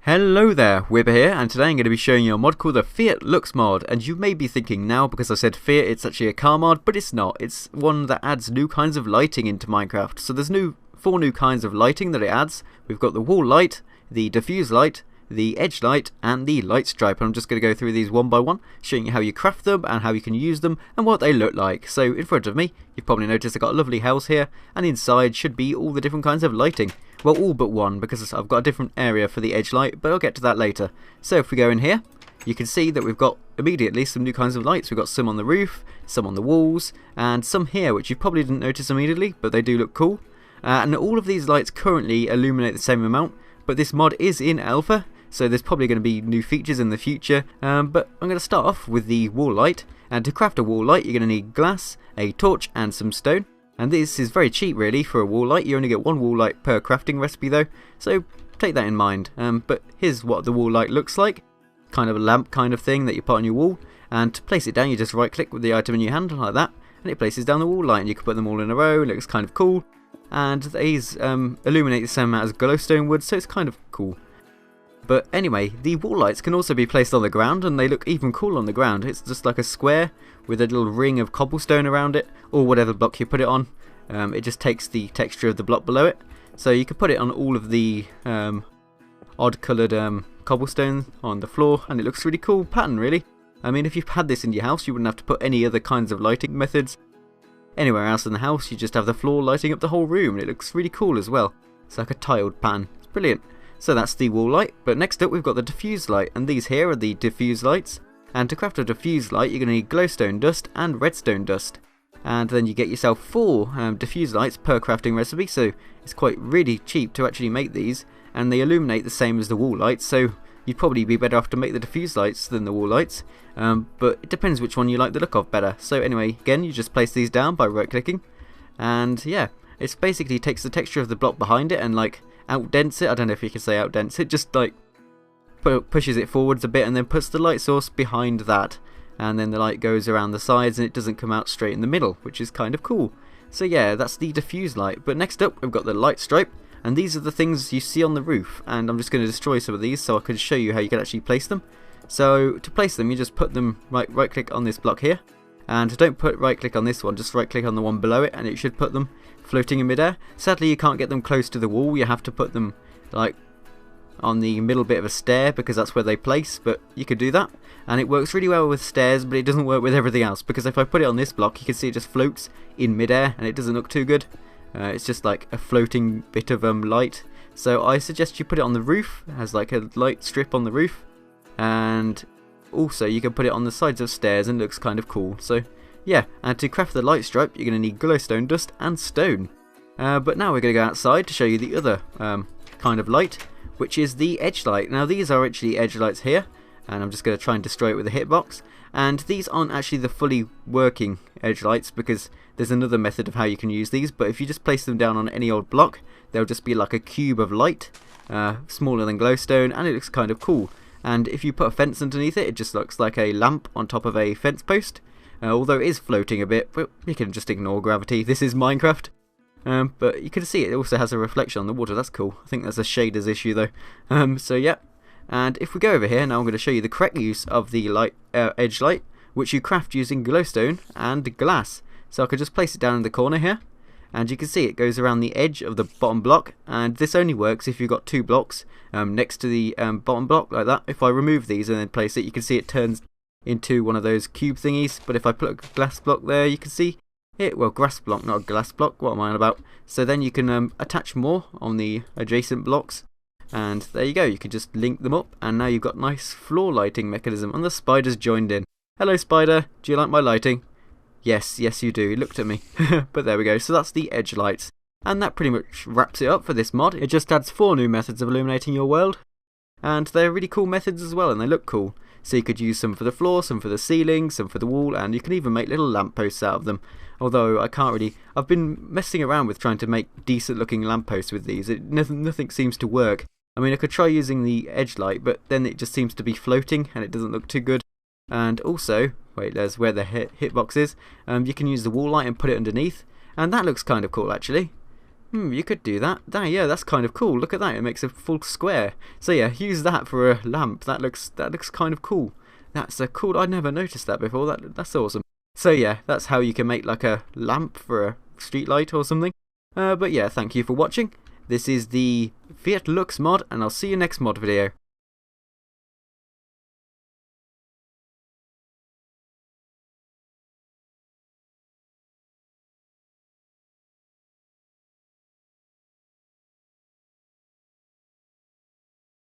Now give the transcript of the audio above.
Hello there, Wibber here, and today I'm going to be showing you a mod called the Fiat Lux Mod. And you may be thinking now, because I said Fiat, it's actually a car mod, but it's not. It's one that adds new kinds of lighting into Minecraft. So there's four new kinds of lighting that it adds. We've got the wall light, the diffuse light, the edge light, and the light stripe. And I'm just going to go through these one by one, showing you how you craft them and how you can use them and what they look like. So in front of me, you've probably noticed I've got a lovely house here, and inside should be all the different kinds of lighting. Well, all but one, because I've got a different area for the edge light, but I'll get to that later. So if we go in here, you can see that we've got immediately some new kinds of lights. We've got some on the roof, some on the walls, and some here, which you probably didn't notice immediately, but they do look cool. And all of these lights currently illuminate the same amount, but this mod is in alpha, so there's probably going to be new features in the future. But I'm going to start off with the wall light, and to craft a wall light, you're going to need glass, a torch, and some stone. And this is very cheap really for a wall light. You only get one wall light per crafting recipe though, so take that in mind. But here's what the wall light looks like. Kind of a lamp kind of thing that you put on your wall, and to place it down you just right click with the item in your hand like that, and it places down the wall light, and you can put them all in a row. It looks kind of cool, and these illuminate the same amount as glowstone would, so it's kind of cool. But anyway, the wall lights can also be placed on the ground, and they look even cooler on the ground. It's just like a square with a little ring of cobblestone around it, or whatever block you put it on. It just takes the texture of the block below it. So you can put it on all of the odd coloured cobblestone on the floor, and it looks really cool pattern really. I mean, if you've had this in your house, you wouldn't have to put any other kinds of lighting methods anywhere else in the house. You just have the floor lighting up the whole room, and it looks really cool as well. It's like a tiled pattern. It's brilliant. So that's the wall light, but next up we've got the diffuse light, and these here are the diffuse lights. And to craft a diffuse light, you're going to need glowstone dust and redstone dust. And then you get yourself 4 diffuse lights per crafting recipe, so it's quite really cheap to actually make these, and they illuminate the same as the wall lights, so you'd probably be better off to make the diffuse lights than the wall lights, but it depends which one you like the look of better. So anyway, again, you just place these down by right clicking, and yeah, it basically takes the texture of the block behind it and like outdents it. I don't know if you can say outdents it, just like pushes it forwards a bit and then puts the light source behind that, and then the light goes around the sides and it doesn't come out straight in the middle, which is kind of cool. So yeah, that's the diffuse light. But next up we've got the light stripe, and these are the things you see on the roof, and I'm just going to destroy some of these so I can show you how you can actually place them. So to place them, you just put them right click on this block here, and don't put right click on this one, just right click on the one below it, and it should put them floating in midair. Sadly you can't get them close to the wall, you have to put them like on the middle bit of a stair, because that's where they place, but you could do that, and it works really well with stairs, but it doesn't work with everything else, because if I put it on this block you can see it just floats in midair and it doesn't look too good. It's just like a floating bit of light. So I suggest you put it on the roof. It has like a light strip on the roof, and also you can put it on the sides of stairs and it looks kind of cool. So yeah, and to craft the light stripe you're going to need glowstone dust and stone. But now we're going to go outside to show you the other kind of light, which is the edge light. Now these are actually edge lights here, and I'm just going to try and destroy it with a hitbox. And these aren't actually the fully working edge lights, because there's another method of how you can use these, but if you just place them down on any old block, they'll just be like a cube of light, smaller than glowstone, and it looks kind of cool. And if you put a fence underneath it, it just looks like a lamp on top of a fence post, although it is floating a bit, but you can just ignore gravity. This is Minecraft. But you can see it also has a reflection on the water. That's cool. I think that's a shaders issue though. So yeah, and if we go over here now, I'm going to show you the correct use of the light edge light, which you craft using glowstone and glass. So I could just place it down in the corner here, and you can see it goes around the edge of the bottom block, and this only works if you've got 2 blocks next to the bottom block like that. If I remove these and then place it, you can see it turns into one of those cube thingies, but if I put a glass block there, you can see it, well, grass block, not a glass block, what am I on about? So then you can attach more on the adjacent blocks, and there you go, you can just link them up, and now you've got nice floor lighting mechanism, and the spider's joined in. Hello spider, do you like my lighting? Yes, yes you do, he looked at me. But there we go, so that's the edge lights, and that pretty much wraps it up for this mod. It just adds 4 new methods of illuminating your world, and they're really cool methods as well, and they look cool. So you could use some for the floor, some for the ceiling, some for the wall, and you can even make little lampposts out of them. Although I can't really, I've been messing around with trying to make decent looking lampposts with these. Nothing seems to work. I mean, I could try using the edge light, but then it just seems to be floating and it doesn't look too good. And also, wait, there's where the hitbox is. You can use the wall light and put it underneath, and that looks kind of cool actually. You could do that. Yeah, that's kind of cool. Look at that, it makes a full square. So yeah, use that for a lamp. That looks kind of cool. That's a cool. I'd never noticed that before. That's awesome. So yeah, that's how you can make like a lamp for a street light or something. But yeah, thank you for watching. This is the Fiat Lux mod, and I'll see you next mod video.